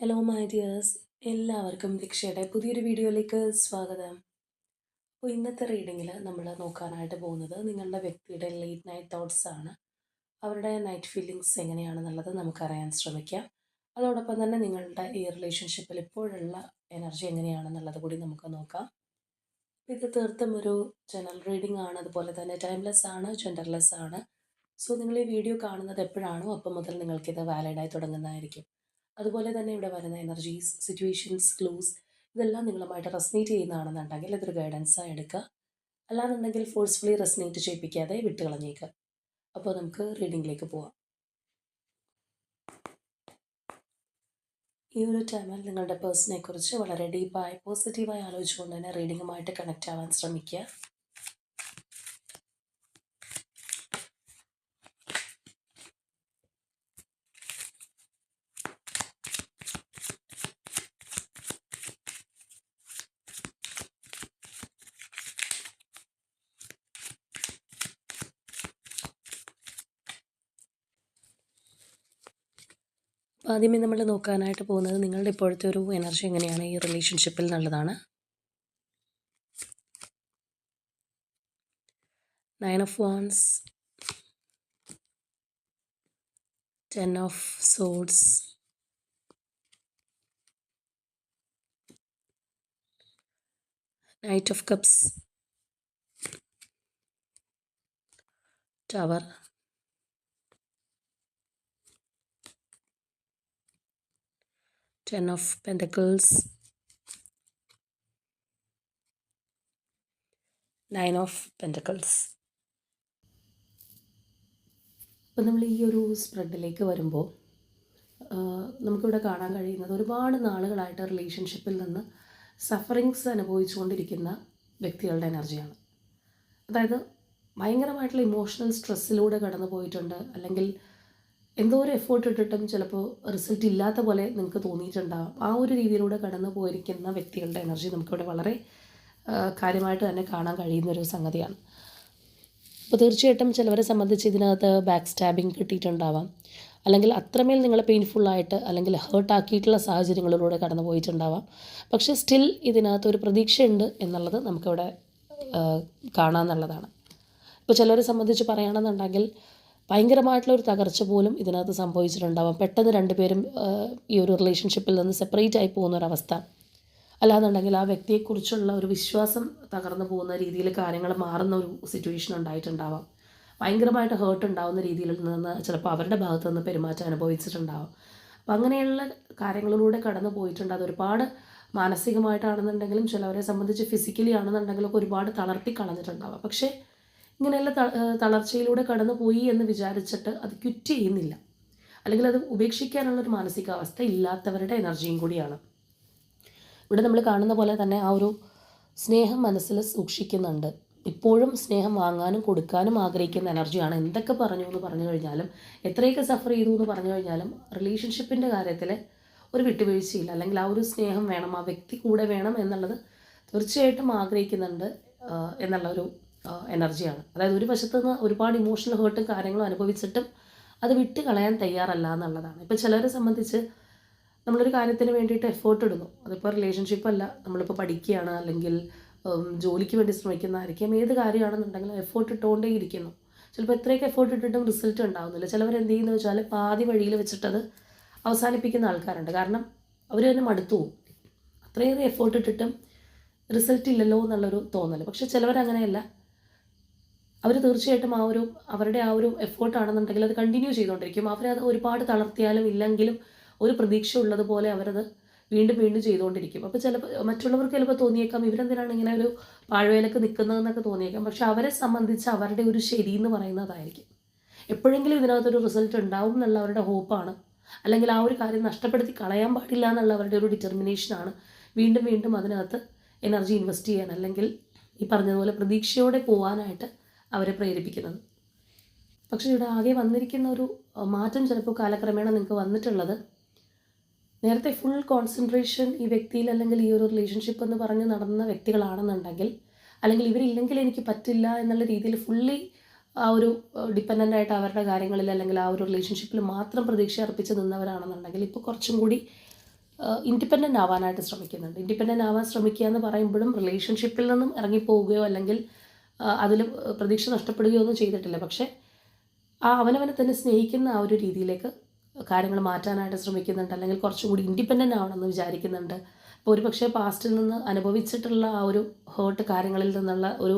Hello my dears, എല്ലാവർക്കും ദീക്ഷയുടെ പുതിയൊരു വീഡിയോയിലേക്ക് സ്വാഗതം. അപ്പോൾ ഇന്നത്തെ റീഡിങ്ങിൽ നമ്മൾ നോക്കാനായിട്ട് പോകുന്നത് നിങ്ങളുടെ വ്യക്തിയുടെ ലേറ്റ് നൈറ്റ് തോട്ട്സ് ആണ്. അവരുടെ നൈറ്റ് ഫീലിങ്സ് എങ്ങനെയാണെന്നുള്ളത് നമുക്കറിയാൻ ശ്രമിക്കാം. അതോടൊപ്പം തന്നെ നിങ്ങളുടെ ഈ റിലേഷൻഷിപ്പിൽ ഇപ്പോഴുള്ള എനർജി എങ്ങനെയാണെന്നുള്ളത് കൂടി നമുക്ക് നോക്കാം. ഇത് തീർത്തും ഒരു ജനറൽ റീഡിംഗ് ആണ്, അതുപോലെ തന്നെ ടൈംലെസ് ആണ്, ജെൻഡർലെസ് ആണ്. സോ നിങ്ങൾ ഈ വീഡിയോ കാണുന്നത് എപ്പോഴാണോ അപ്പം മുതൽ നിങ്ങൾക്കിത് വാലിഡായി തുടങ്ങുന്നതായിരിക്കും. അതുപോലെ തന്നെ ഇവിടെ വരുന്ന എനർജീസ്, സിറ്റുവേഷൻസ്, ക്ലൂസ് ഇതെല്ലാം നിങ്ങളുമായിട്ട് റെസനേറ്റ് ചെയ്യുന്നതാണെന്നുണ്ടെങ്കിൽ ഇതൊരു ഗൈഡൻസായി എടുക്കുക. അല്ലാന്നുണ്ടെങ്കിൽ ഫോഴ്സ്ഫുള്ളി റെസനേറ്റ് ചെയ്യിപ്പിക്കാതെ വിട്ടുകളഞ്ഞേക്കുക. അപ്പോൾ നമുക്ക് റീഡിങ്ങിലേക്ക് പോവാം. ഈ ഒരു ടൈമിൽ നിങ്ങളുടെ പേഴ്സണെ കുറിച്ച് വളരെ ഡീപ്പായി പോസിറ്റീവായി ആലോചിച്ചുകൊണ്ട് തന്നെ റീഡിങ്ങുമായിട്ട് കണക്റ്റ് ആവാൻ ശ്രമിക്കുക. ആദ്യമേ നമ്മൾ നോക്കാനായിട്ട് പോകുന്നത് നിങ്ങളുടെ ഇപ്പോഴത്തെ ഒരു എനർജി എങ്ങനെയാണ് ഈ റിലേഷൻഷിപ്പിൽ എന്നുള്ളതാണ്. 9 of Wands, 10 of Swords, Knight of Cups, Tower, Ten of Pentacles, 9 of Pentacles. അപ്പോൾ നമ്മൾ ഈ ഒരു സ്പ്രെഡിലേക്ക് വരുമ്പോൾ നമുക്കിവിടെ കാണാൻ കഴിയുന്നത് ഒരുപാട് നാളുകളായിട്ട് റിലേഷൻഷിപ്പിൽ നിന്ന് സഫറിങ്സ് അനുഭവിച്ചുകൊണ്ടിരിക്കുന്ന വ്യക്തികളുടെ എനർജിയാണ്. അതായത് ഭയങ്കരമായിട്ടുള്ള ഇമോഷണൽ സ്ട്രെസ്സിലൂടെ കടന്നു പോയിട്ടുണ്ട്, അല്ലെങ്കിൽ എന്തോ ഒരു എഫേർട്ട് ഇട്ടിട്ടും ചിലപ്പോൾ റിസൾട്ട് ഇല്ലാത്ത പോലെ നിങ്ങൾക്ക് തോന്നിയിട്ടുണ്ടാകും. ആ ഒരു രീതിയിലൂടെ കടന്നു പോയിരിക്കുന്ന വ്യക്തികളുടെ എനർജി നമുക്കിവിടെ വളരെ കാര്യമായിട്ട് തന്നെ കാണാൻ കഴിയുന്നൊരു സംഗതിയാണ്. അപ്പോൾ തീർച്ചയായിട്ടും ചിലവരെ സംബന്ധിച്ച് ഇതിനകത്ത് ബാക്ക് സ്റ്റാബിങ് കിട്ടിയിട്ടുണ്ടാവാം, അല്ലെങ്കിൽ അത്രമേൽ നിങ്ങളെ പെയിൻഫുള്ളായിട്ട് അല്ലെങ്കിൽ ഹേർട്ടാക്കിയിട്ടുള്ള സാഹചര്യങ്ങളിലൂടെ കടന്നു പോയിട്ടുണ്ടാവാം. പക്ഷേ സ്റ്റിൽ ഇതിനകത്തൊരു പ്രതീക്ഷയുണ്ട് എന്നുള്ളത് നമുക്കിവിടെ കാണാമെന്നുള്ളതാണ്. ഇപ്പോൾ ചിലരെ സംബന്ധിച്ച് പറയുകയാണെന്നുണ്ടെങ്കിൽ ഭയങ്കരമായിട്ടുള്ള ഒരു തകർച്ച പോലും ഇതിനകത്ത് സംഭവിച്ചിട്ടുണ്ടാവാം. പെട്ടെന്ന് രണ്ടുപേരും ഈ ഒരു റിലേഷൻഷിപ്പിൽ നിന്ന് സെപ്പറേറ്റ് ആയി പോകുന്നൊരവസ്ഥ, അല്ലാന്നുണ്ടെങ്കിൽ ആ വ്യക്തിയെക്കുറിച്ചുള്ള ഒരു വിശ്വാസം തകർന്നു പോകുന്ന രീതിയിൽ കാര്യങ്ങൾ മാറുന്ന ഒരു സിറ്റുവേഷൻ ഉണ്ടായിട്ടുണ്ടാവാം. ഭയങ്കരമായിട്ട് ഹേർട്ട് ഉണ്ടാകുന്ന രീതിയിൽ നിന്ന് ചിലപ്പോൾ അവരുടെ ഭാഗത്തു നിന്ന് പെരുമാറ്റം അനുഭവിച്ചിട്ടുണ്ടാവാം. അപ്പം അങ്ങനെയുള്ള കാര്യങ്ങളിലൂടെ കടന്നു പോയിട്ടുണ്ട്. അത് ഒരുപാട് മാനസികമായിട്ടാണെന്നുണ്ടെങ്കിലും ചിലവരെ സംബന്ധിച്ച് ഫിസിക്കലി ആണെന്നുണ്ടെങ്കിലൊക്കെ ഒരുപാട് തളർത്തി കളഞ്ഞിട്ടുണ്ടാവാം. പക്ഷേ ഇങ്ങനെയുള്ള തളർച്ചയിലൂടെ കടന്നു പോയി എന്ന് വിചാരിച്ചിട്ട് അത് ക്വിറ്റ് ചെയ്യുന്നില്ല, അല്ലെങ്കിൽ അത് ഉപേക്ഷിക്കാനുള്ളൊരു മാനസികാവസ്ഥ ഇല്ലാത്തവരുടെ എനർജിയും കൂടിയാണ്. ഇവിടെ നമ്മൾ കാണുന്ന പോലെ തന്നെ ആ ഒരു സ്നേഹം മനസ്സിൽ സൂക്ഷിക്കുന്നുണ്ട്. ഇപ്പോഴും സ്നേഹം വാങ്ങാനും കൊടുക്കാനും ആഗ്രഹിക്കുന്ന എനർജിയാണ്. എന്തൊക്കെ പറഞ്ഞു എന്ന് പറഞ്ഞു കഴിഞ്ഞാലും, എത്രയൊക്കെ സഫർ ചെയ്തു എന്ന് പറഞ്ഞു കഴിഞ്ഞാലും റിലേഷൻഷിപ്പിൻ്റെ കാര്യത്തിൽ ഒരു വിട്ടുവീഴ്ചയില്ല, അല്ലെങ്കിൽ ആ ഒരു സ്നേഹം വേണം, ആ വ്യക്തി കൂടെ വേണം എന്നുള്ളത് തീർച്ചയായിട്ടും ആഗ്രഹിക്കുന്നുണ്ട് എന്നുള്ളൊരു എനർജിയാണ്. അതായത് ഒരു വശത്ത് നിന്ന് ഒരുപാട് ഇമോഷണൽ ഹേർട്ടും കാര്യങ്ങളും അനുഭവിച്ചിട്ടും അത് വിട്ട് കളയാൻ തയ്യാറല്ല എന്നുള്ളതാണ്. ഇപ്പോൾ ചിലരെ സംബന്ധിച്ച് നമ്മളൊരു കാര്യത്തിന് വേണ്ടിയിട്ട് എഫേർട്ട് ഇടുന്നു, അതിപ്പോൾ റിലേഷൻഷിപ്പ് അല്ല, നമ്മളിപ്പോൾ പഠിക്കുകയാണ്, അല്ലെങ്കിൽ ജോലിക്ക് വേണ്ടി ശ്രമിക്കുന്നതായിരിക്കും, ഏത് കാര്യമാണെന്നുണ്ടെങ്കിലും എഫേർട്ട് ഇട്ടുകൊണ്ടേ ഇരിക്കുന്നു. ചിലപ്പോൾ എത്രയൊക്കെ എഫേർട്ട് ഇട്ടിട്ടും റിസൾട്ട് ഉണ്ടാകുന്നില്ല. ചിലവർ എന്ത് ചെയ്യുന്നു വെച്ചാൽ പാതി വഴിയിൽ വെച്ചിട്ടത് അവസാനിപ്പിക്കുന്ന ആൾക്കാരുണ്ട്. കാരണം അവർ തന്നെ മടുത്തു പോകും, അത്രയേറെ എഫേർട്ട് ഇട്ടിട്ടും റിസൾട്ട് ഇല്ലല്ലോ എന്നുള്ളൊരു തോന്നൽ. പക്ഷേ ചിലവരങ്ങനെയല്ല, അവർ തീർച്ചയായിട്ടും അവരുടെ ആ ഒരു എഫേർട്ടാണെന്നുണ്ടെങ്കിൽ അത് കണ്ടിന്യൂ ചെയ്തുകൊണ്ടിരിക്കും. അവരത് ഒരുപാട് തളർത്തിയാലും ഇല്ലെങ്കിലും ഒരു പ്രതീക്ഷ ഉള്ളതുപോലെ അവരത് വീണ്ടും വീണ്ടും ചെയ്തുകൊണ്ടിരിക്കും. അപ്പോൾ ചിലപ്പോൾ മറ്റുള്ളവർക്ക് ചിലപ്പോൾ തോന്നിയേക്കാം ഇവരെന്തിനാണ് ഇങ്ങനെ ഒരു പാഴ്വേലക്ക് നിൽക്കുന്നതെന്നൊക്കെ തോന്നിയേക്കാം. പക്ഷെ അവരെ സംബന്ധിച്ച് അവരുടെ ഒരു ശരി എന്ന് പറയുന്നതായിരിക്കും. എപ്പോഴെങ്കിലും ഇതിനകത്തൊരു റിസൾട്ട് ഉണ്ടാവും എന്നുള്ള അവരുടെ ഹോപ്പാണ്, അല്ലെങ്കിൽ ആ ഒരു കാര്യം നഷ്ടപ്പെടുത്തി കളയാൻ പാടില്ല എന്നുള്ള അവരുടെ ഒരു ഡിറ്റർമിനേഷനാണ് വീണ്ടും വീണ്ടും അതിനകത്ത് എനർജി ഇൻവെസ്റ്റ് ചെയ്യാൻ, അല്ലെങ്കിൽ ഈ പറഞ്ഞതുപോലെ പ്രതീക്ഷയോടെ പോകാനായിട്ട് അവരെ പ്രേരിപ്പിക്കുന്നത്. പക്ഷേ ഇവിടെ ആകെ വന്നിരിക്കുന്ന ഒരു മാറ്റം ചിലപ്പോൾ കാലക്രമേണ നിങ്ങൾക്ക് വന്നിട്ടുള്ളത്, നേരത്തെ ഫുൾ കോൺസെൻട്രേഷൻ ഈ വ്യക്തിയിൽ അല്ലെങ്കിൽ ഈ ഒരു റിലേഷൻഷിപ്പ് എന്ന് പറഞ്ഞ് നടന്ന വ്യക്തികളാണെന്നുണ്ടെങ്കിൽ, അല്ലെങ്കിൽ ഇവരില്ലെങ്കിൽ എനിക്ക് പറ്റില്ല എന്നുള്ള രീതിയിൽ ഫുള്ളി ആ ഒരു ഡിപ്പെൻഡൻ്റ് ആയിട്ട് അവരുടെ കാര്യങ്ങളിൽ അല്ലെങ്കിൽ ആ ഒരു റിലേഷൻഷിപ്പിൽ മാത്രം പ്രതീക്ഷ അർപ്പിച്ച് നിന്നവരാണെന്നുണ്ടെങ്കിൽ ഇപ്പോൾ കുറച്ചും കൂടി ഇൻഡിപെൻഡൻ്റ് ആവാനായിട്ട് ശ്രമിക്കുന്നുണ്ട്. ഇൻഡിപെൻഡൻ്റ് ആവാൻ ശ്രമിക്കുക എന്ന് പറയുമ്പോഴും റിലേഷൻഷിപ്പിൽ നിന്നും ഇറങ്ങിപ്പോവുകയോ അല്ലെങ്കിൽ അതിൽ പ്രതീക്ഷ നഷ്ടപ്പെടുകയോ ഒന്നും ചെയ്തിട്ടില്ല. പക്ഷേ അവനവനെ തന്നെ സ്നേഹിക്കുന്ന ആ ഒരു രീതിയിലേക്ക് കാര്യങ്ങൾ മാറ്റാനായിട്ട് ശ്രമിക്കുന്നുണ്ട്, അല്ലെങ്കിൽ കുറച്ചും കൂടി ഇൻഡിപെൻഡൻ്റ് ആവണമെന്ന് വിചാരിക്കുന്നുണ്ട്. അപ്പോൾ ഒരു പക്ഷേ പാസ്റ്റിൽ നിന്ന് അനുഭവിച്ചിട്ടുള്ള ആ ഒരു ഹേർട്ട് കാര്യങ്ങളിൽ നിന്നുള്ള ഒരു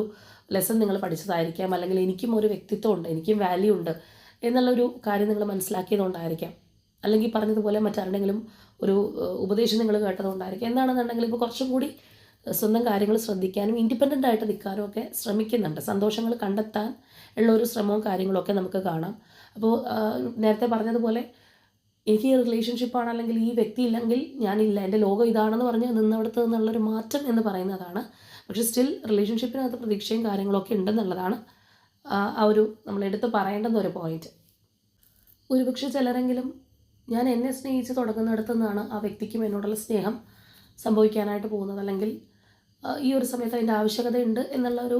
ലെസൺ നിങ്ങൾ പഠിച്ചതായിരിക്കാം, അല്ലെങ്കിൽ എനിക്കും ഒരു വ്യക്തിത്വം ഉണ്ട്, എനിക്കും വാല്യൂ ഉണ്ട് എന്നുള്ളൊരു കാര്യം നിങ്ങൾ മനസ്സിലാക്കിയതുകൊണ്ടായിരിക്കാം, അല്ലെങ്കിൽ പറഞ്ഞതുപോലെ മറ്റാരുടെങ്കിലും ഒരു ഉപദേശം നിങ്ങൾ കേട്ടതുകൊണ്ടായിരിക്കും. എന്താണെന്നുണ്ടെങ്കിൽ ഇപ്പോൾ കുറച്ചും കൂടി സ്വന്തം കാര്യങ്ങൾ ശ്രദ്ധിക്കാനും ഇൻഡിപെൻഡൻ്റ് ആയിട്ട് നിൽക്കാനും ഒക്കെ ശ്രമിക്കുന്നുണ്ട്. സന്തോഷങ്ങൾ കണ്ടെത്താൻ ഉള്ള ഒരു ശ്രമവും കാര്യങ്ങളൊക്കെ നമുക്ക് കാണാം. അപ്പോൾ നേരത്തെ പറഞ്ഞതുപോലെ എനിക്ക് ഈ റിലേഷൻഷിപ്പാണ്, അല്ലെങ്കിൽ ഈ വ്യക്തി ഇല്ലെങ്കിൽ ഞാനില്ല, എൻ്റെ ലോകം ഇതാണെന്ന് പറഞ്ഞ് നിന്നവിടുത്ത് നിന്നുള്ളൊരു മാറ്റം എന്ന് പറയുന്നതാണ്. പക്ഷേ സ്റ്റിൽ റിലേഷൻഷിപ്പിനകത്ത് പ്രതീക്ഷയും കാര്യങ്ങളൊക്കെ ഉണ്ടെന്നുള്ളതാണ് ആ ഒരു നമ്മൾ എടുത്ത് പറയേണ്ടുന്ന ഒരു പോയിന്റ്. ഒരുപക്ഷെ ചിലരെങ്കിലും ഞാൻ എന്നെ സ്നേഹിച്ച് തുടങ്ങുന്നിടത്തു നിന്നാണ് ആ വ്യക്തിക്കും എന്നോടുള്ള സ്നേഹം സംഭവിക്കാനായിട്ട് പോകുന്നത്, അല്ലെങ്കിൽ ഈ ഒരു സമയത്ത് അതിൻ്റെ ആവശ്യകതയുണ്ട് എന്നുള്ള ഒരു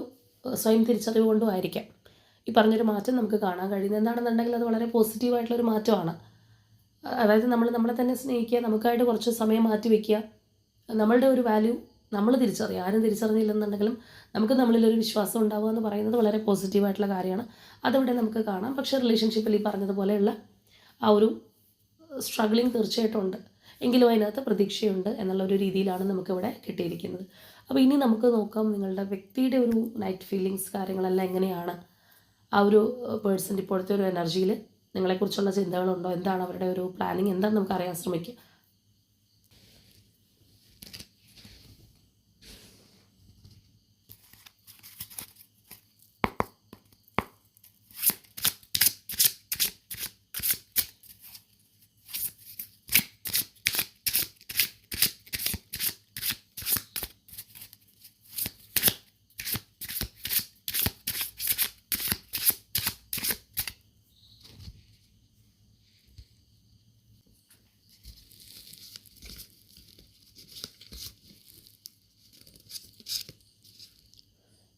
സ്വയം തിരിച്ചറിവ് കൊണ്ടും ആയിരിക്കാം ഈ പറഞ്ഞൊരു മാറ്റം നമുക്ക് കാണാൻ കഴിയുന്നത്. എന്താണെന്നുണ്ടെങ്കിൽ അത് വളരെ പോസിറ്റീവായിട്ടുള്ളൊരു മാറ്റമാണ്. അതായത് നമ്മളെ തന്നെ സ്നേഹിക്കുക, നമുക്കായിട്ട് കുറച്ച് സമയം മാറ്റി വയ്ക്കുക, നമ്മളുടെ ഒരു വാല്യൂ നമ്മൾ തിരിച്ചറിയുക. ആരും തിരിച്ചറിഞ്ഞില്ലെന്നുണ്ടെങ്കിലും നമുക്ക് നമ്മളിലൊരു വിശ്വാസം ഉണ്ടാവുക എന്ന് പറയുന്നത് വളരെ പോസിറ്റീവായിട്ടുള്ള കാര്യമാണ്. അതവിടെ നമുക്ക് കാണാം. പക്ഷേ റിലേഷൻഷിപ്പിൽ ഈ പറഞ്ഞതുപോലെയുള്ള ആ ഒരു സ്ട്രഗ്ലിങ് തീർച്ചയായിട്ടും ഉണ്ട്, എങ്കിലും അതിനകത്ത് പ്രതീക്ഷയുണ്ട് എന്നുള്ള ഒരു രീതിയിലാണ് നമുക്കിവിടെ കിട്ടിയിരിക്കുന്നത്. അപ്പോൾ ഇനി നമുക്ക് നോക്കാം നിങ്ങളുടെ വ്യക്തിയുടെ ഒരു നൈറ്റ് ഫീലിങ്സ് കാര്യങ്ങളെല്ലാം എങ്ങനെയാണ്, ആ ഒരു പേഴ്സൻ്റെ ഇപ്പോഴത്തെ ഒരു എനർജിയിൽ നിങ്ങളെക്കുറിച്ചുള്ള ചിന്തകളുണ്ടോ, എന്താണ് അവരുടെ ഒരു പ്ലാനിങ്, എന്താണെന്ന് നമുക്ക് അറിയാൻ ശ്രമിക്കുക.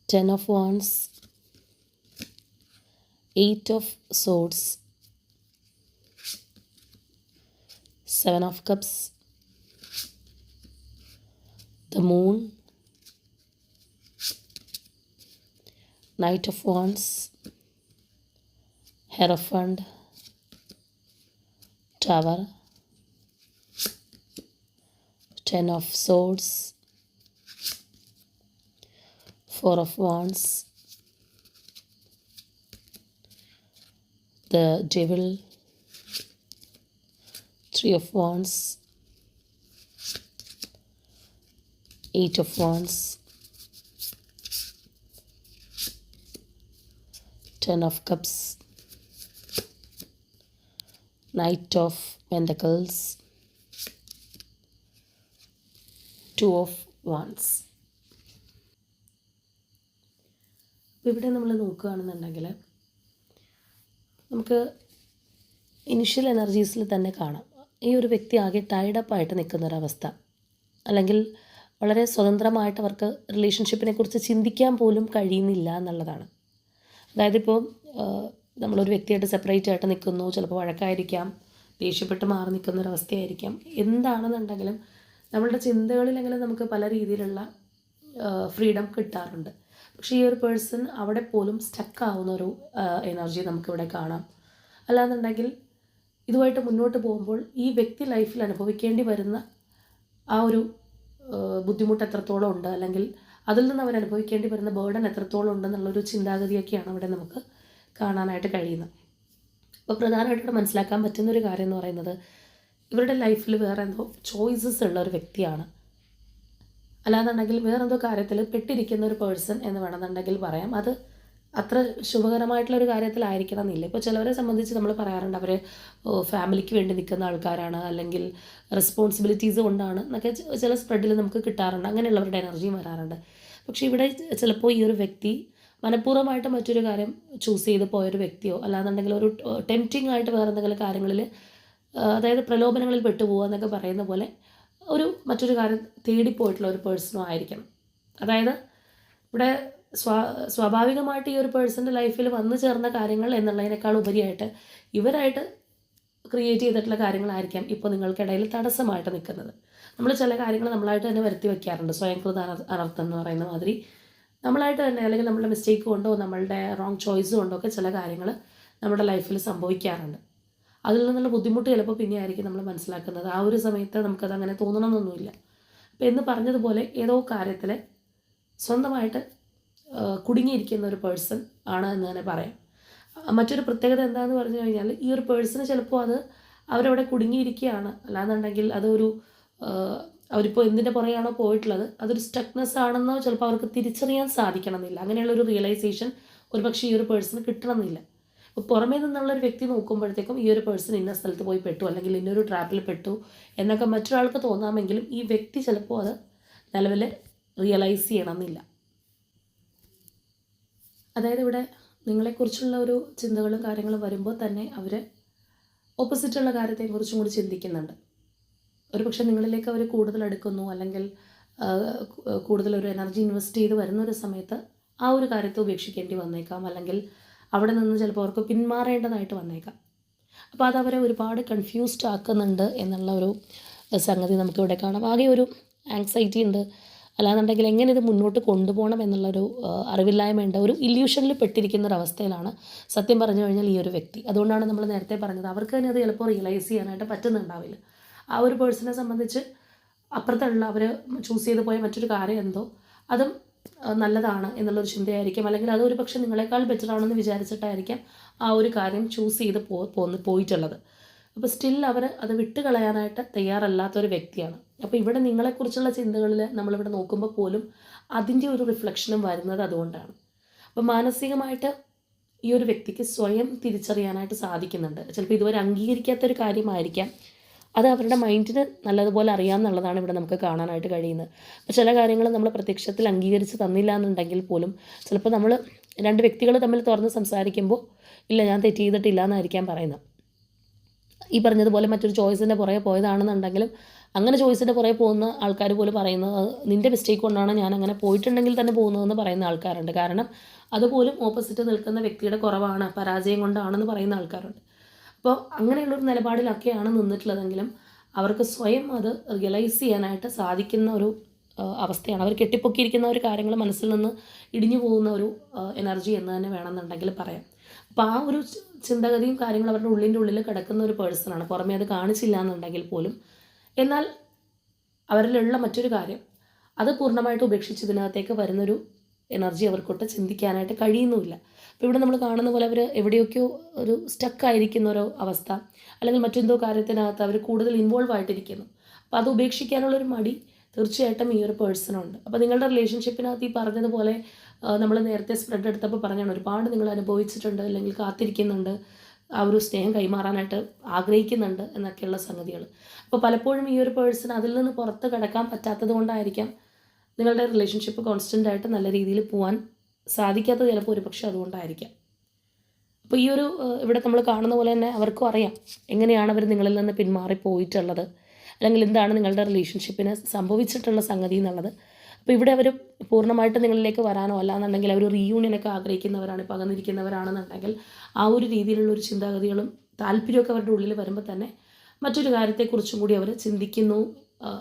Ten of Wands, Eight of Swords, Seven of Cups, the Moon, Knight of Wands, Hierophant, Tower, Ten of Swords, Four of Wands, the Devil, Three of Wands, Eight of Wands, Ten of Cups, Knight of Pentacles, Two of Wands. ഇവിടെ നമ്മൾ നോക്കുകയാണെന്നുണ്ടെങ്കിൽ നമുക്ക് initial എനർജീസിൽ തന്നെ കാണാം ഈ ഒരു വ്യക്തി ആകെ ടൈഡപ്പായിട്ട് നിൽക്കുന്നൊരവസ്ഥ, അല്ലെങ്കിൽ വളരെ സ്വതന്ത്രമായിട്ട് അവർക്ക് റിലേഷൻഷിപ്പിനെ കുറിച്ച് ചിന്തിക്കാൻ പോലും കഴിയുന്നില്ല എന്നുള്ളതാണ്. അതായത് ഇപ്പോൾ നമ്മളൊരു വ്യക്തിയായിട്ട് സെപ്പറേറ്റ് ആയിട്ട് നിൽക്കുന്നു, ചിലപ്പോൾ വഴക്കായിരിക്കാം, ദേഷ്യപ്പെട്ട് മാറി നിൽക്കുന്നൊരവസ്ഥയായിരിക്കാം. എന്താണെന്നുണ്ടെങ്കിലും നമ്മളുടെ ചിന്തകളിലെങ്കിലും നമുക്ക് പല രീതിയിലുള്ള ഫ്രീഡം കിട്ടാറുണ്ട്. പക്ഷേ ഈ ഒരു പേഴ്സൺ അവിടെ പോലും സ്റ്റക്കാവുന്ന ഒരു എനർജി നമുക്കിവിടെ കാണാം. അല്ലാന്നുണ്ടെങ്കിൽ ഇതുമായിട്ട് മുന്നോട്ട് പോകുമ്പോൾ ഈ വ്യക്തി ലൈഫിൽ അനുഭവിക്കേണ്ടി വരുന്ന ആ ഒരു ബുദ്ധിമുട്ട് എത്രത്തോളം ഉണ്ട്, അല്ലെങ്കിൽ അതിൽ നിന്ന് അവർ അനുഭവിക്കേണ്ടി വരുന്ന ബേർഡൻ എത്രത്തോളം ഉണ്ടെന്നുള്ളൊരു ചിന്താഗതിയൊക്കെയാണ് അവിടെ നമുക്ക് കാണാനായിട്ട് കഴിയുന്നത്. അപ്പോൾ പ്രധാനമായിട്ട് മനസ്സിലാക്കാൻ പറ്റുന്നൊരു കാര്യം എന്ന് പറയുന്നത് ഇവരുടെ ലൈഫിൽ വേറെ എന്തോ ചോയ്സസ് ഉള്ള ഒരു വ്യക്തിയാണ്. അല്ലാന്നുണ്ടെങ്കിൽ വേറെന്തോ കാര്യത്തിൽ പെട്ടിരിക്കുന്ന ഒരു പേഴ്സൺ എന്ന് വേണമെന്നുണ്ടെങ്കിൽ പറയാം. അത് അത്ര ശുഭകരമായിട്ടുള്ളൊരു കാര്യത്തിലായിരിക്കണം എന്നില്ല. ഇപ്പോൾ ചിലവരെ സംബന്ധിച്ച് നമ്മൾ പറയാറുണ്ട് അവർ ഫാമിലിക്ക് വേണ്ടി നിൽക്കുന്ന ആൾക്കാരാണ്, അല്ലെങ്കിൽ റെസ്പോൺസിബിലിറ്റീസ് കൊണ്ടാണ് എന്നൊക്കെ ചില സ്പ്രെഡിൽ നമുക്ക് കിട്ടാറുണ്ട്. അങ്ങനെയുള്ളവരുടെ എനർജിയും വരാറുണ്ട്. പക്ഷേ ഇവിടെ ചിലപ്പോൾ ഈ ഒരു വ്യക്തി മനഃപൂർവ്വമായിട്ട് മറ്റൊരു കാര്യം ചൂസ് ചെയ്ത് പോയൊരു വ്യക്തിയോ, അല്ലാന്നുണ്ടെങ്കിൽ ഒരു ടെംപ്റ്റിംഗ് ആയിട്ട് വേറെ എന്തെങ്കിലും കാര്യങ്ങളിൽ, അതായത് പ്രലോഭനങ്ങളിൽ പെട്ടുപോകുക എന്നൊക്കെ പറയുന്ന പോലെ ഒരു മറ്റൊരു കാര്യം തേടിപ്പോയിട്ടുള്ള ഒരു പേഴ്സണോ ആയിരിക്കണം. അതായത് ഇവിടെ സ്വാഭാവികമായിട്ട് ഈ ഒരു പേഴ്സൻ്റെ ലൈഫിൽ വന്നു ചേർന്ന കാര്യങ്ങൾ എന്നുള്ളതിനേക്കാൾ ഉപരിയായിട്ട് ഇവരായിട്ട് ക്രിയേറ്റ് ചെയ്തിട്ടുള്ള കാര്യങ്ങളായിരിക്കാം ഇപ്പോൾ നിങ്ങൾക്കിടയിൽ തടസ്സമായിട്ട് നിൽക്കുന്നത്. നമ്മൾ ചില കാര്യങ്ങൾ നമ്മളായിട്ട് തന്നെ വരുത്തി വയ്ക്കാറുണ്ട്. സ്വയംകൃത അനർത്ഥം എന്ന് പറയുന്ന മാതിരി നമ്മളായിട്ട് തന്നെ, അല്ലെങ്കിൽ നമ്മളുടെ മിസ്റ്റേക്ക് കൊണ്ടോ നമ്മളുടെ റോങ് ചോയ്സ് കൊണ്ടോ ഒക്കെ ചില കാര്യങ്ങൾ നമ്മുടെ ലൈഫിൽ സംഭവിക്കാറുണ്ട്. അതിൽ നിന്നുള്ള ബുദ്ധിമുട്ട് ചിലപ്പോൾ പിന്നെ ആയിരിക്കും നമ്മൾ മനസ്സിലാക്കുന്നത്. ആ ഒരു സമയത്ത് നമുക്കത് അങ്ങനെ തോന്നണമെന്നൊന്നുമില്ല. അപ്പോൾ എന്ന് പറഞ്ഞതുപോലെ ഏതോ കാര്യത്തിൽ സ്വന്തമായിട്ട് കുടുങ്ങിയിരിക്കുന്ന ഒരു പേഴ്സൺ ആണ് എന്ന് തന്നെ പറയാം. മറ്റൊരു പ്രത്യേകത എന്താണെന്ന് പറഞ്ഞു കഴിഞ്ഞാൽ, ഈ ഒരു പേഴ്സണ് ചിലപ്പോൾ അത് അവരവിടെ കുടുങ്ങിയിരിക്കുകയാണ്, അല്ലാന്നുണ്ടെങ്കിൽ അതൊരു അവരിപ്പോൾ എന്തിൻ്റെ പുറകെയാണോ പോയിട്ടുള്ളത് അതൊരു സ്റ്റക്നെസ് ആണെന്നോ ചിലപ്പോൾ അവർക്ക് തിരിച്ചറിയാൻ സാധിക്കണമെന്നില്ല. അങ്ങനെയുള്ളൊരു റിയലൈസേഷൻ ഒരുപക്ഷെ ഈ ഒരു പേഴ്സണ് കിട്ടണമെന്നില്ല. അപ്പോൾ പുറമേ നിന്നുള്ളൊരു വ്യക്തി നോക്കുമ്പോഴത്തേക്കും ഈ ഒരു പേഴ്സൺ ഇന്ന സ്ഥലത്ത് പോയി പെട്ടു, അല്ലെങ്കിൽ ഇന്നൊരു ട്രാപ്പിൽ പെട്ടു എന്നൊക്കെ മറ്റൊരാൾക്ക് തോന്നാമെങ്കിലും ഈ വ്യക്തി ചിലപ്പോൾ അത് നിലവിൽ റിയലൈസ് ചെയ്യണമെന്നില്ല. അതായത് ഇവിടെ നിങ്ങളെക്കുറിച്ചുള്ള ഒരു ചിന്തകളും കാര്യങ്ങളും വരുമ്പോൾ തന്നെ അവർ ഓപ്പോസിറ്റുള്ള കാര്യത്തെക്കുറിച്ചും കൂടി ചിന്തിക്കുന്നുണ്ട്. ഒരു പക്ഷേ നിങ്ങളിലേക്ക് അവർ കൂടുതൽ അടുക്കുന്നു, അല്ലെങ്കിൽ കൂടുതലൊരു എനർജി ഇൻവെസ്റ്റ് ചെയ്ത് വരുന്നൊരു സമയത്ത് ആ ഒരു കാര്യത്തെ ഉപേക്ഷിക്കേണ്ടി വന്നേക്കാം, അല്ലെങ്കിൽ അവിടെ നിന്ന് ചിലപ്പോൾ അവർക്ക് പിന്മാറേണ്ടതായിട്ട് വന്നേക്കാം. അപ്പോൾ അതവരെ ഒരുപാട് കൺഫ്യൂസ്ഡ് ആക്കുന്നുണ്ട് എന്നുള്ള ഒരു സംഗതി നമുക്കിവിടെ കാണാം. ആകെ ഒരു ആങ്സൈറ്റി ഉണ്ട്, അല്ലാന്നുണ്ടെങ്കിൽ എങ്ങനെ ഇത് മുന്നോട്ട് കൊണ്ടുപോകണം എന്നുള്ളൊരു അറിവില്ലായ്മയുണ്ട്. ഒരു ഇല്യൂഷനിൽ പെട്ടിരിക്കുന്ന ഒരവസ്ഥയിലാണ് സത്യം പറഞ്ഞു കഴിഞ്ഞാൽ ഈ ഒരു വ്യക്തി. അതുകൊണ്ടാണ് നമ്മൾ നേരത്തെ പറഞ്ഞത്, അവർക്ക് തന്നെ അത് ചിലപ്പോൾ റിയലൈസ് ചെയ്യാനായിട്ട് പറ്റുന്നുണ്ടാവില്ല. ആ ഒരു പേഴ്സണെ സംബന്ധിച്ച് അപ്പുറത്തുള്ള അവർ ചൂസ് ചെയ്ത് പോയ മറ്റൊരു കാര്യം എന്തോ അതും നല്ലതാണ് എന്നുള്ളൊരു ചിന്തയായിരിക്കും, അല്ലെങ്കിൽ അതൊരു പക്ഷേ നിങ്ങളെക്കാൾ ബെറ്ററാണെന്ന് വിചാരിച്ചിട്ടായിരിക്കാം ആ ഒരു കാര്യം ചൂസ് ചെയ്ത് പോയിട്ടുള്ളത്. അപ്പോൾ സ്റ്റിൽ അവർ അത് വിട്ടുകളയാനായിട്ട് തയ്യാറല്ലാത്തൊരു വ്യക്തിയാണ്. അപ്പോൾ ഇവിടെ നിങ്ങളെക്കുറിച്ചുള്ള ചിന്തകളിൽ നമ്മളിവിടെ നോക്കുമ്പോൾ പോലും അതിൻ്റെ ഒരു റിഫ്ലക്ഷനും വരുന്നത് അതുകൊണ്ടാണ്. അപ്പോൾ മാനസികമായിട്ട് ഈ ഒരു വ്യക്തിക്ക് സ്വയം തിരിച്ചറിയാനായിട്ട് സാധിക്കുന്നുണ്ട്. ചിലപ്പോൾ ഇതുവരെ അംഗീകരിക്കാത്തൊരു കാര്യമായിരിക്കാം, അത് അവരുടെ മൈൻഡിന് നല്ലതുപോലെ അറിയാമെന്നുള്ളതാണ് ഇവിടെ നമുക്ക് കാണാനായിട്ട് കഴിയുന്നത്. അപ്പോൾ ചില കാര്യങ്ങൾ നമ്മൾ പ്രത്യക്ഷത്തിൽ അംഗീകരിച്ച് തന്നില്ല എന്നുണ്ടെങ്കിൽ പോലും ചിലപ്പോൾ നമ്മൾ രണ്ട് വ്യക്തികൾ തമ്മിൽ തുറന്ന് സംസാരിക്കുമ്പോൾ ഇല്ല ഞാൻ തെറ്റ് ചെയ്തിട്ടില്ല എന്നായിരിക്കാം പറയുന്നത്. ഈ പറഞ്ഞതുപോലെ മറ്റൊരു ചോയ്സിൻ്റെ പുറകെ പോയതാണെന്നുണ്ടെങ്കിലും അങ്ങനെ ചോയ്സിൻ്റെ പുറകെ പോകുന്ന ആൾക്കാർ പോലും പറയുന്നത് നിൻ്റെ മിസ്റ്റേക്ക് കൊണ്ടാണ് ഞാൻ അങ്ങനെ പോയിട്ടുണ്ടെങ്കിൽ തന്നെ പോകുന്നതെന്ന് പറയുന്ന ആൾക്കാരുണ്ട്. കാരണം അതുപോലും ഓപ്പോസിറ്റ് നിൽക്കുന്ന വ്യക്തിയുടെ കുറവാണ്, പരാജയം കൊണ്ടാണെന്ന് പറയുന്ന ആൾക്കാരുണ്ട്. അപ്പോൾ അങ്ങനെയുള്ളൊരു നിലപാടിലൊക്കെയാണ് നിന്നിട്ടുള്ളതെങ്കിലും അവർക്ക് സ്വയം അത് റിയലൈസ് ചെയ്യാനായിട്ട് സാധിക്കുന്ന ഒരു അവസ്ഥയാണ്. അവർ കെട്ടിപ്പൊക്കിയിരിക്കുന്ന ഒരു കാര്യങ്ങൾ മനസ്സിൽ നിന്ന് ഇടിഞ്ഞു പോകുന്ന ഒരു എനർജി എന്ന് തന്നെ വേണമെന്നുണ്ടെങ്കിൽ പറയാം. അപ്പോൾ ആ ഒരു ചിന്തഗതിയും കാര്യങ്ങളും അവരുടെ ഉള്ളിൻ്റെ ഉള്ളിൽ കിടക്കുന്ന ഒരു പേഴ്സണാണ്, പുറമേ അത് കാണിച്ചില്ല എന്നുണ്ടെങ്കിൽ പോലും. എന്നാൽ അവരിലുള്ള മറ്റൊരു കാര്യം അത് പൂർണ്ണമായിട്ട് ഉപേക്ഷിച്ച് ഇതിനകത്തേക്ക് വരുന്നൊരു എനർജി അവർക്കൊട്ട് ചിന്തിക്കാനായിട്ട് കഴിയുന്നുമില്ല. അപ്പോൾ ഇവിടെ നമ്മൾ കാണുന്ന പോലെ അവർ എവിടെയൊക്കെയോ ഒരു സ്റ്റക്കായിരിക്കുന്ന ഒരു അവസ്ഥ, അല്ലെങ്കിൽ മറ്റെന്തോ കാര്യത്തിനകത്ത് അവർ കൂടുതൽ ഇൻവോൾവ് ആയിട്ടിരിക്കുന്നു. അപ്പോൾ അത് ഉപേക്ഷിക്കാനുള്ളൊരു മടി തീർച്ചയായിട്ടും ഈ ഒരു പേഴ്സണുണ്ട്. അപ്പോൾ നിങ്ങളുടെ റിലേഷൻഷിപ്പിനകത്ത് ഈ പറഞ്ഞതുപോലെ നമ്മൾ നേരത്തെ സ്പ്രെഡ് എടുത്തപ്പോൾ പറഞ്ഞാണ് ഒരുപാട് നിങ്ങൾ അനുഭവിച്ചിട്ടുണ്ട്, അല്ലെങ്കിൽ കാത്തിരിക്കുന്നുണ്ട്, ആ ഒരു സ്നേഹം കൈമാറാനായിട്ട് ആഗ്രഹിക്കുന്നുണ്ട് എന്നൊക്കെയുള്ള സംഗതികൾ. അപ്പോൾ പലപ്പോഴും ഈ ഒരു പേഴ്സൺ അതിൽ നിന്ന് പുറത്ത് കിടക്കാൻ പറ്റാത്തത് കൊണ്ടായിരിക്കാം നിങ്ങളുടെ റിലേഷൻഷിപ്പ് കോൺസ്റ്റൻ്റ് ആയിട്ട് നല്ല രീതിയിൽ പോകാൻ സാധിക്കാത്തത്, ചിലപ്പോൾ ഒരു പക്ഷേ അതുകൊണ്ടായിരിക്കാം. അപ്പോൾ ഈ ഒരു ഇവിടെ നമ്മൾ കാണുന്ന പോലെ തന്നെ അവർക്കും അറിയാം എങ്ങനെയാണ് അവർ നിങ്ങളിൽ നിന്ന് പിന്മാറി പോയിട്ടുള്ളത്, അല്ലെങ്കിൽ എന്താണ് നിങ്ങളുടെ റിലേഷൻഷിപ്പിന് സംഭവിച്ചിട്ടുള്ള സംഗതി എന്നുള്ളത്. അപ്പോൾ ഇവിടെ അവർ പൂർണ്ണമായിട്ട് നിങ്ങളിലേക്ക് വരാനോ അല്ലാന്നുണ്ടെങ്കിൽ അവർ റീയൂണിയനൊക്കെ ആഗ്രഹിക്കുന്നവരാണ്, ഇപ്പോൾ അകന്നിരിക്കുന്നവരാണെന്നുണ്ടെങ്കിൽ ആ ഒരു രീതിയിലുള്ളൊരു ചിന്താഗതികളും താല്പര്യമൊക്കെ അവരുടെ ഉള്ളിൽ വരുമ്പോൾ തന്നെ മറ്റൊരു കാര്യത്തെക്കുറിച്ചും കൂടി അവർ ചിന്തിക്കുന്നു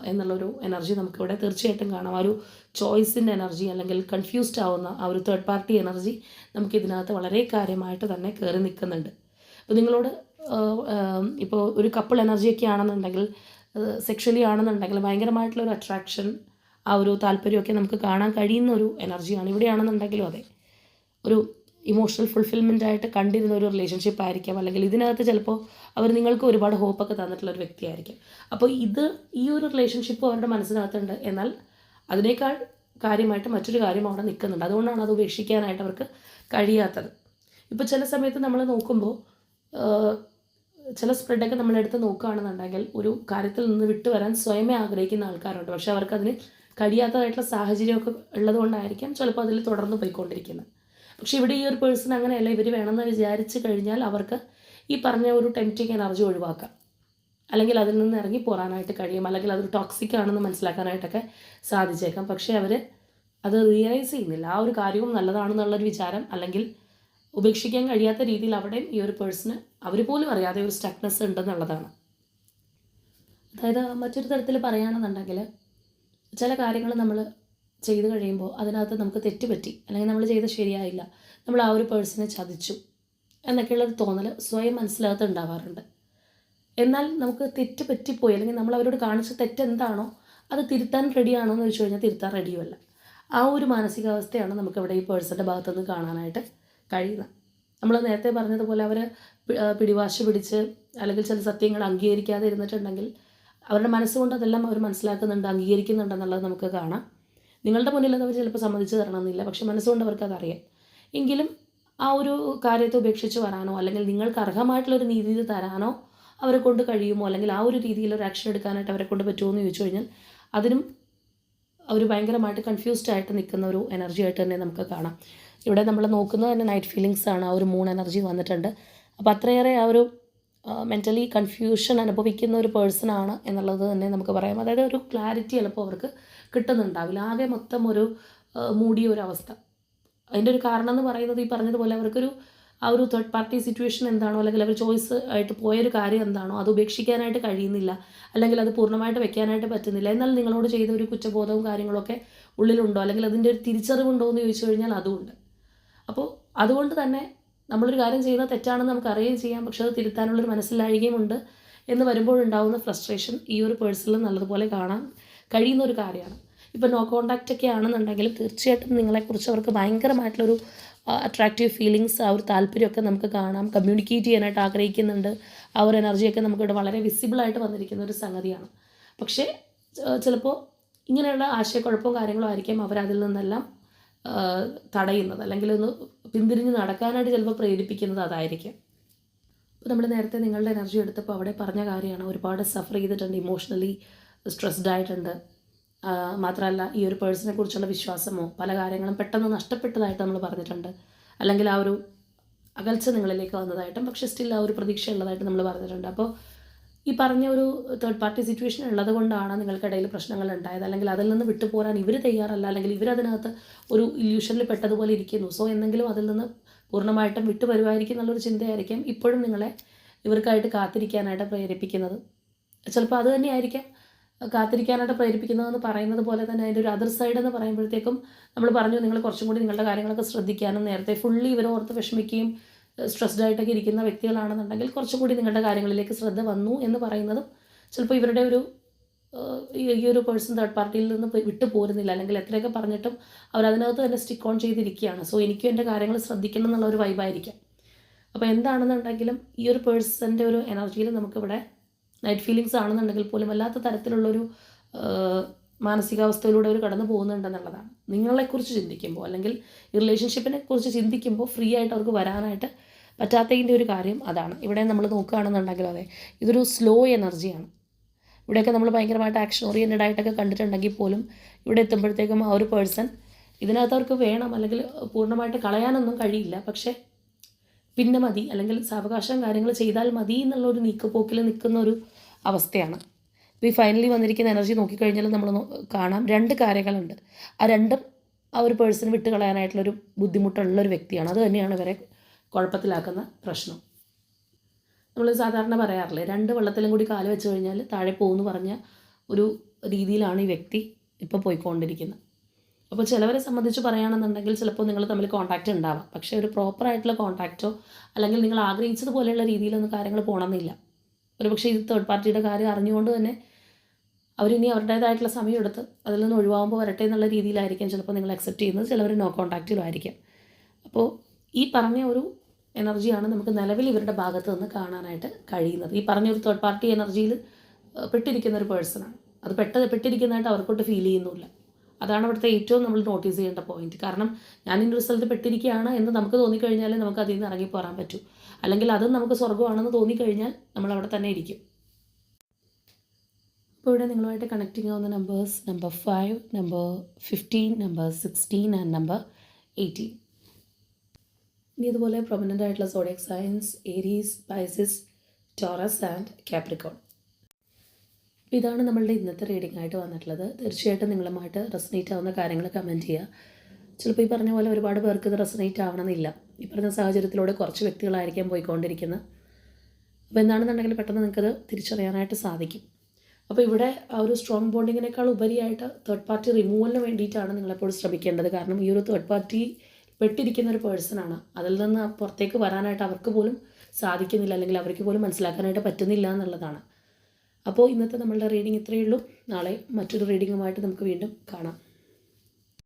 എന്നുള്ളൊരു എനർജി നമുക്കിവിടെ തീർച്ചയായിട്ടും കാണാം. ആ ഒരു ചോയ്സിൻ്റെ എനർജി, അല്ലെങ്കിൽ കൺഫ്യൂസ്ഡ് ആവുന്ന ആ ഒരു തേർഡ് പാർട്ടി എനർജി നമുക്കിതിനകത്ത് വളരെ കാര്യമായിട്ട് തന്നെ കയറി നിൽക്കുന്നുണ്ട്. അപ്പോൾ നിങ്ങളോട് ഇപ്പോൾ ഒരു കപ്പിൾ എനർജിയൊക്കെ ആണെന്നുണ്ടെങ്കിൽ, സെക്ഷലി ആണെന്നുണ്ടെങ്കിൽ ഭയങ്കരമായിട്ടുള്ളൊരു അട്രാക്ഷൻ, ആ ഒരു താല്പര്യമൊക്കെ നമുക്ക് കാണാൻ കഴിയുന്ന ഒരു എനർജിയാണ്. ഇവിടെയാണെന്നുണ്ടെങ്കിലും അതെ, ഒരു ഇമോഷണൽ ഫുൾഫിൽമെൻ്റ് ആയിട്ട് കണ്ടിരുന്ന ഒരു റിലേഷൻഷിപ്പ് ആയിരിക്കാം, അല്ലെങ്കിൽ ഇതിനകത്ത് ചിലപ്പോൾ അവർ നിങ്ങൾക്ക് ഒരുപാട് ഹോപ്പൊക്കെ തന്നിട്ടുള്ളൊരു വ്യക്തിയായിരിക്കും. അപ്പോൾ ഈ ഒരു റിലേഷൻഷിപ്പ് അവരുടെ മനസ്സിനകത്തുണ്ട്, എന്നാൽ അതിനേക്കാൾ കാര്യമായിട്ട് മറ്റൊരു കാര്യം അവിടെ നിൽക്കുന്നുണ്ട്. അതുകൊണ്ടാണ് അത് ഉപേക്ഷിക്കാനായിട്ട് അവർക്ക് കഴിയാത്തത്. ഇപ്പോൾ ചില സമയത്ത് നമ്മൾ നോക്കുമ്പോൾ ചില സ്പ്രെഡൊക്കെ നമ്മളെടുത്ത് നോക്കുകയാണെന്നുണ്ടെങ്കിൽ ഒരു കാര്യത്തിൽ നിന്ന് വിട്ടുവരാൻ സ്വയമേ ആഗ്രഹിക്കുന്ന ആൾക്കാരുണ്ട്, പക്ഷെ അവർക്കതിന് കഴിയാത്തതായിട്ടുള്ള സാഹചര്യമൊക്കെ ഉള്ളതുകൊണ്ടായിരിക്കാം ചിലപ്പോൾ അതിൽ തുടർന്ന് പോയിക്കൊണ്ടിരിക്കുന്നത്. പക്ഷെ ഇവിടെ ഈ ഒരു പേഴ്സൺ അങ്ങനെയല്ല. ഇവർ വേണമെന്ന് വിചാരിച്ച് കഴിഞ്ഞാൽ അവർക്ക് ഈ പറഞ്ഞ ഒരു ടെംപ്റ്റിംഗ് എനർജി ഒഴിവാക്കാം, അല്ലെങ്കിൽ അതിൽ നിന്ന് ഇറങ്ങി പോരാനായിട്ട് കഴിയും, അല്ലെങ്കിൽ അതൊരു ടോക്സിക് ആണെന്ന് മനസ്സിലാക്കാനായിട്ടൊക്കെ സാധിച്ചേക്കാം. പക്ഷേ അവർ അത് റിയലൈസ് ചെയ്യുന്നില്ല. ആ ഒരു കാര്യവും നല്ലതാണെന്നുള്ളൊരു വിചാരം, അല്ലെങ്കിൽ ഉപേക്ഷിക്കാൻ കഴിയാത്ത രീതിയിൽ അവിടെയും ഈ ഒരു പേഴ്സണ് അവർ പോലും അറിയാതെ ഒരു സ്റ്റക്നെസ് ഉണ്ടെന്നുള്ളതാണ്. അതായത് മറ്റൊരു തരത്തിൽ പറയുകയാണെന്നുണ്ടെങ്കിൽ ചില കാര്യങ്ങൾ നമ്മൾ ചെയ്ത് കഴിയുമ്പോൾ അതിനകത്ത് നമുക്ക് തെറ്റുപറ്റി, അല്ലെങ്കിൽ നമ്മൾ ചെയ്ത് ശരിയായില്ല, നമ്മൾ ആ ഒരു പേഴ്സണെ ചതിച്ചു എന്നൊക്കെയുള്ളൊരു തോന്നൽ സ്വയം മനസ്സിലകത്ത് ഉണ്ടാവാറുണ്ട്. എന്നാൽ നമുക്ക് തെറ്റ് പറ്റിപ്പോയി, അല്ലെങ്കിൽ നമ്മൾ അവരോട് കാണിച്ച തെറ്റെന്താണോ അത് തിരുത്താൻ റെഡിയാണോ എന്ന് ചോദിച്ചു കഴിഞ്ഞാൽ തിരുത്താൻ റെഡിയുമല്ല. ആ ഒരു മാനസികാവസ്ഥയാണ് നമുക്കിവിടെ ഈ പേഴ്സൻ്റെ ഭാഗത്തുനിന്ന് കാണാനായിട്ട് കഴിയുന്നത്. നമ്മൾ നേരത്തെ പറഞ്ഞതുപോലെ അവർ പിടിവാശി പിടിച്ച് അല്ലെങ്കിൽ ചില സത്യങ്ങൾ അംഗീകരിക്കാതെ ഇരുന്നിട്ടുണ്ടെങ്കിൽ അവരുടെ മനസ്സുകൊണ്ട് അതെല്ലാം അവർ മനസ്സിലാക്കുന്നുണ്ട്, അംഗീകരിക്കുന്നുണ്ടെന്നുള്ളത് നമുക്ക് കാണാം. നിങ്ങളുടെ മുന്നിൽ അവർ ചിലപ്പോൾ സമ്മതിച്ച് തരണമെന്നില്ല, പക്ഷെ മനസ്സുകൊണ്ട് അവർക്കതറിയാം. എങ്കിലും ആ ഒരു കാര്യത്തെ ഉപേക്ഷിച്ച് വരാനോ അല്ലെങ്കിൽ നിങ്ങൾക്ക് അർഹമായിട്ടുള്ളൊരു നീതി തരാനോ അവരെ കൊണ്ട് കഴിയുമോ, അല്ലെങ്കിൽ ആ ഒരു രീതിയിൽ ഒരു ആക്ഷൻ എടുക്കാനായിട്ട് അവരെ കൊണ്ട് പറ്റുമോ എന്ന് ചോദിച്ചു കഴിഞ്ഞാൽ അതിനും അവർ ഭയങ്കരമായിട്ട് കൺഫ്യൂസ്ഡ് ആയിട്ട് നിൽക്കുന്ന ഒരു എനർജി ആയിട്ട് തന്നെ നമുക്ക് കാണാം. ഇവിടെ നമ്മൾ നോക്കുന്നത് തന്നെ നൈറ്റ് ഫീലിങ്സ് ആണ്. ആ ഒരു മൂൺ എനർജി വന്നിട്ടുണ്ട്. അപ്പോൾ അത്രയേറെ ആ ഒരു മെൻ്റലി കൺഫ്യൂഷൻ അനുഭവിക്കുന്ന ഒരു പേഴ്സണാണ് എന്നുള്ളത് തന്നെ നമുക്ക് പറയാം. അതായത് ഒരു ക്ലാരിറ്റി ചിലപ്പോൾ അവർക്ക് കിട്ടുന്നുണ്ടാവില്ല. ആകെ മൊത്തം ഒരു മൂടിയ ഒരു അവസ്ഥ. അതിൻ്റെ ഒരു കാരണം എന്ന് പറയുന്നത് ഈ പറഞ്ഞതുപോലെ അവർക്കൊരു ആ ഒരു തേർഡ് പാർട്ടി സിറ്റുവേഷൻ എന്താണോ, അല്ലെങ്കിൽ അവർ ചോയ്സ് ആയിട്ട് പോയൊരു കാര്യം എന്താണോ അത് ഉപേക്ഷിക്കാനായിട്ട് കഴിയുന്നില്ല, അല്ലെങ്കിൽ അത് പൂർണ്ണമായിട്ട് വെക്കാനായിട്ട് പറ്റുന്നില്ല. എന്നാൽ നിങ്ങളോട് ചെയ്ത ഒരു കുറ്റബോധവും കാര്യങ്ങളൊക്കെ ഉള്ളിലുണ്ടോ, അല്ലെങ്കിൽ അതിൻ്റെ ഒരു തിരിച്ചറിവുണ്ടോ എന്ന് ചോദിച്ചു കഴിഞ്ഞാൽ അതുമുണ്ട്. അപ്പോൾ അതുകൊണ്ട് തന്നെ നമ്മളൊരു കാര്യം ചെയ്യുന്നത് തെറ്റാണെന്ന് നമുക്ക് അറിയുകയും ചെയ്യാം, പക്ഷെ അത് തിരുത്താനുള്ളൊരു മനസ്സിലാവുകയും ഉണ്ട് എന്ന് വരുമ്പോഴുണ്ടാകുന്ന ഫ്രസ്ട്രേഷൻ ഈ ഒരു പേഴ്സണിൽ നല്ലതുപോലെ കാണാൻ കഴിയുന്ന ഒരു കാര്യമാണ്. ഇപ്പോൾ നോ കോണ്ടാക്റ്റ് ഒക്കെ ആണെന്നുണ്ടെങ്കിലും തീർച്ചയായിട്ടും നിങ്ങളെക്കുറിച്ച് അവർക്ക് ഭയങ്കരമായിട്ടുള്ളൊരു അട്രാക്റ്റീവ് ഫീലിങ്സ്, ആ ഒരു താല്പര്യമൊക്കെ നമുക്ക് കാണാം. കമ്മ്യൂണിക്കേറ്റ് ചെയ്യാനായിട്ട് ആഗ്രഹിക്കുന്നുണ്ട്. ആ ഒരു എനർജിയൊക്കെ നമുക്കിവിടെ വളരെ വിസിബിളായിട്ട് വന്നിരിക്കുന്ന ഒരു സംഗതിയാണ്. പക്ഷേ ചിലപ്പോൾ ഇങ്ങനെയുള്ള ആശയക്കുഴപ്പവും കാര്യങ്ങളും ആയിരിക്കും അവരതിൽ നിന്നെല്ലാം തടയുന്നത്, അല്ലെങ്കിൽ ഒന്ന് പിന്തിരിഞ്ഞ് നടക്കാനായിട്ട് ചിലപ്പോൾ പ്രേരിപ്പിക്കുന്നത് അതായിരിക്കും. അപ്പോൾ നമ്മൾ നേരത്തെ നിങ്ങളുടെ എനർജി എടുത്തപ്പോൾ അവിടെ പറഞ്ഞ കാര്യമാണ്, ഒരുപാട് സഫർ ചെയ്തിട്ടുണ്ട്, ഇമോഷണലി സ്ട്രെസ്ഡ് ആയിട്ടുണ്ട്. മാത്രമല്ല ഈ ഒരു പേഴ്സണെ കുറിച്ചുള്ള വിശ്വാസമോ പല കാര്യങ്ങളും പെട്ടെന്ന് നഷ്ടപ്പെട്ടതായിട്ട് നമ്മൾ പറഞ്ഞിട്ടുണ്ട്, അല്ലെങ്കിൽ ആ ഒരു അകൽച്ച നിങ്ങളിലേക്ക് വന്നതായിട്ടും പക്ഷേ സ്റ്റിൽ ആ ഒരു പ്രതീക്ഷ ഉള്ളതായിട്ട് നമ്മൾ പറഞ്ഞിട്ടുണ്ട്. അപ്പോൾ ഈ പറഞ്ഞ ഒരു തേർഡ് പാർട്ടി സിറ്റുവേഷൻ ഉള്ളത് കൊണ്ടാണ് നിങ്ങൾക്കിടയിൽ പ്രശ്നങ്ങൾ ഉണ്ടായത്, അല്ലെങ്കിൽ അതിൽ നിന്ന് വിട്ടുപോരാൻ ഇവർ തയ്യാറല്ല, അല്ലെങ്കിൽ ഇവരതിനകത്ത് ഒരു ഇല്യൂഷനിൽ പെട്ടതുപോലെ ഇരിക്കുന്നു. സോ എന്തെങ്കിലും അതിൽ നിന്ന് പൂർണ്ണമായിട്ടും വിട്ടുവരുമായിരിക്കും എന്നുള്ളൊരു ചിന്തയായിരിക്കും ഇപ്പോഴും നിങ്ങളെ ഇവർക്കായിട്ട് കാത്തിരിക്കാനായിട്ട് പ്രേരിപ്പിക്കുന്നത്. ചിലപ്പോൾ അത് തന്നെയായിരിക്കാം കാത്തിരിക്കാനായിട്ട് പ്രേരിപ്പിക്കുന്നതെന്ന് പറയുന്നത് പോലെ തന്നെ അതിൻ്റെ ഒരു അതർ സൈഡ് എന്ന് പറയുമ്പോഴത്തേക്കും നമ്മൾ പറഞ്ഞു നിങ്ങൾ കുറച്ചും കൂടി നിങ്ങളുടെ കാര്യങ്ങളൊക്കെ ശ്രദ്ധിക്കാനും, നേരത്തെ ഫുള്ളി ഇവരോർത്ത് വിഷമിക്കുകയും സ്ട്രെസ്ഡ് ആയിട്ടൊക്കെ ഇരിക്കുന്ന വ്യക്തികളാണെന്നുണ്ടെങ്കിൽ കുറച്ചും കൂടി നിങ്ങളുടെ കാര്യങ്ങളിലേക്ക് ശ്രദ്ധ വന്നു എന്ന് പറയുന്നതും ചിലപ്പോൾ ഇവരുടെ ഒരു ഈ ഒരു പേഴ്സൺ തേർഡ് പാർട്ടിയിൽ നിന്ന് വിട്ടു പോരുന്നില്ല, അല്ലെങ്കിൽ എത്രയൊക്കെ പറഞ്ഞിട്ടും അവരതിനകത്ത് തന്നെ സ്റ്റിക്ക് ഓൺ ചെയ്തിരിക്കുകയാണ്. സോ എനിക്കും എൻ്റെ കാര്യങ്ങൾ ശ്രദ്ധിക്കണം എന്നുള്ള ഒരു വൈബായിരിക്കാം. അപ്പോൾ എന്താണെന്നുണ്ടെങ്കിലും ഈ ഒരു പേഴ്സൻ്റെ ഒരു എനർജിയിൽ നമുക്കിവിടെ നൈറ്റ് ഫീലിങ്സ് ആണെന്നുണ്ടെങ്കിൽ പോലും വല്ലാത്ത തരത്തിലുള്ളൊരു മാനസികാവസ്ഥയിലൂടെ അവർ കടന്നു പോകുന്നുണ്ടെന്നുള്ളതാണ്. നിങ്ങളെക്കുറിച്ച് ചിന്തിക്കുമ്പോൾ, അല്ലെങ്കിൽ ഈ റിലേഷൻഷിപ്പിനെ കുറിച്ച് ചിന്തിക്കുമ്പോൾ ഫ്രീ ആയിട്ട് അവർക്ക് വരാനായിട്ട് പറ്റാത്തതിൻ്റെ ഒരു കാര്യം അതാണ്. ഇവിടെ നമ്മൾ നോക്കുകയാണെന്നുണ്ടെങ്കിൽ അതെ, ഇതൊരു സ്ലോ എനർജിയാണ്. ഇവിടെയൊക്കെ നമ്മൾ ഭയങ്കരമായിട്ട് ആക്ഷൻ ഓറിയൻറ്റഡ് ആയിട്ടൊക്കെ കണ്ടിട്ടുണ്ടെങ്കിൽ പോലും ഇവിടെ എത്തുമ്പോഴത്തേക്കും ആ ഒരു പേഴ്സൺ ഇതിനകത്ത് അവർക്ക് വേണം, അല്ലെങ്കിൽ പൂർണ്ണമായിട്ട് കളയാനൊന്നും കഴിയില്ല, പക്ഷേ പിന്നെ മതി, അല്ലെങ്കിൽ സാവകാശം കാര്യങ്ങൾ ചെയ്താൽ മതി എന്നുള്ളൊരു നീക്കുപോക്കിൽ നിൽക്കുന്ന ഒരു അവസ്ഥയാണ്. ഇപ്പോൾ ഈ ഫൈനലി വന്നിരിക്കുന്ന എനർജി നോക്കിക്കഴിഞ്ഞാൽ നമ്മൾ കാണാം 2 കാര്യങ്ങളുണ്ട്. ആ രണ്ടും ആ ഒരു പേഴ്സൺ വിട്ട് കളയാനായിട്ടുള്ളൊരു ബുദ്ധിമുട്ടുള്ളൊരു വ്യക്തിയാണ്. അത് തന്നെയാണ് ഇവരെ കുഴപ്പത്തിലാക്കുന്ന പ്രശ്നം. നമ്മൾ സാധാരണ പറയാറില്ലേ, 2 വെള്ളത്തിലും കൂടി കാല് വെച്ച് കഴിഞ്ഞാൽ താഴെ പോകുമെന്ന് പറഞ്ഞ ഒരു രീതിയിലാണ് ഈ വ്യക്തി ഇപ്പോൾ പോയിക്കൊണ്ടിരിക്കുന്നത്. അപ്പോൾ ചിലവരെ സംബന്ധിച്ച് പറയുകയാണെന്നുണ്ടെങ്കിൽ ചിലപ്പോൾ നിങ്ങൾ തമ്മിൽ കോൺടാക്റ്റ് ഉണ്ടാവാം, പക്ഷേ ഒരു പ്രോപ്പറായിട്ടുള്ള കോൺടാക്റ്റോ അല്ലെങ്കിൽ നിങ്ങൾ ആഗ്രഹിച്ചതുപോലെയുള്ള രീതിയിലൊന്നും കാര്യങ്ങൾ പോകണമെന്നില്ല. ഒരുപക്ഷെ ഇത് തേർഡ് പാർട്ടിയുടെ കാര്യം അറിഞ്ഞുകൊണ്ട് തന്നെ അവരിനി അവരുടേതായിട്ടുള്ള സമയം എടുത്ത് അതിൽ നിന്ന് ഒഴിവാകുമ്പോൾ വരട്ടെ എന്നുള്ള രീതിയിലായിരിക്കും ചിലപ്പോൾ നിങ്ങൾ അക്സെപ്റ്റ് ചെയ്യുന്നത്. ചിലവർ നോ കോൺടാക്റ്റിലും ആയിരിക്കും. അപ്പോൾ ഈ പറഞ്ഞ ഒരു എനർജിയാണ് നമുക്ക് നിലവിൽ ഇവരുടെ ഭാഗത്ത് നിന്ന് കാണാനായിട്ട് കഴിയുന്നത്. ഈ പറഞ്ഞ ഒരു തേർഡ് പാർട്ടി എനർജിയിൽ പെട്ടിരിക്കുന്ന ഒരു പേഴ്സണാണ്. അത് പെട്ടിരിക്കുന്നതായിട്ട് അവർക്കൊട്ട് ഫീൽ ചെയ്യുന്നില്ല. അതാണ് അവിടുത്തെ ഏറ്റവും നമ്മൾ നോട്ടീസ് ചെയ്യേണ്ട പോയിന്റ്. കാരണം ഞാൻ ഇന്നൊരു സ്ഥലത്ത് പെട്ടിരിക്കുകയാണ് എന്ന് നമുക്ക് തോന്നിക്കഴിഞ്ഞാൽ നമുക്ക് അതിൽ നിന്ന് ഇറങ്ങിപ്പോരാൻ പറ്റൂ, അല്ലെങ്കിൽ അതും നമുക്ക് സ്വർഗ്ഗമാണെന്ന് തോന്നിക്കഴിഞ്ഞാൽ നമ്മൾ അവിടെ തന്നെ ഇരിക്കും. ഇപ്പോൾ ഇവിടെ നിങ്ങളുമായിട്ട് കണക്റ്റിംഗ് ആവുന്ന numbers number 5, number 15, number 16 and number 18. ഇനി ഇതുപോലെ പ്രൊമിനൻ്റ് ആയിട്ടുള്ള zodiac signs Aries, Pisces, Taurus and Capricorn. ഇതാണ് നമ്മളുടെ ഇന്നത്തെ റീഡിംഗ് ആയിട്ട് വന്നിട്ടുള്ളത്. തീർച്ചയായിട്ടും നിങ്ങളുമായിട്ട് റെസനേറ്റ് ആവുന്ന കാര്യങ്ങൾ കമൻറ്റ് ചെയ്യുക. ചിലപ്പോൾ ഈ പറഞ്ഞ പോലെ ഒരുപാട് പേർക്ക് ഇത് റെസനേറ്റ് ആവണമെന്നില്ല. ഈ പറഞ്ഞ സാഹചര്യത്തിലൂടെ കുറച്ച് വ്യക്തികളായിരിക്കാം പോയിക്കൊണ്ടിരിക്കുന്നത്. അപ്പോൾ എന്താണെന്നുണ്ടെങ്കിൽ പെട്ടെന്ന് നിങ്ങൾക്കത് തിരിച്ചറിയാനായിട്ട് സാധിക്കും. അപ്പോൾ ഇവിടെ ആ ഒരു സ്ട്രോങ് ബോണ്ടിങ്ങിനേക്കാൾ ഉപരിയായിട്ട് തേർഡ് പാർട്ടി റിമൂവലിന് വേണ്ടിയിട്ടാണ് നിങ്ങളെപ്പോഴും ശ്രമിക്കേണ്ടത്. കാരണം ഈ ഒരു തേർഡ് പാർട്ടി പെട്ടിരിക്കുന്ന ഒരു പേഴ്സണാണ്. അതിൽ നിന്ന് പുറത്തേക്ക് വരാനായിട്ട് അവർക്ക് പോലും സാധിക്കുന്നില്ല, അല്ലെങ്കിൽ അവർക്ക് പോലും മനസ്സിലാക്കാനായിട്ട് പറ്റുന്നില്ല എന്നുള്ളതാണ്. അപ്പോൾ ഇന്നത്തെ നമ്മളുടെ റീഡിംഗ് ഇത്രയേ ഉള്ളൂ. നാളെ മറ്റൊരു റീഡിങ്ങുമായിട്ട് നമുക്ക് വീണ്ടും കാണാം.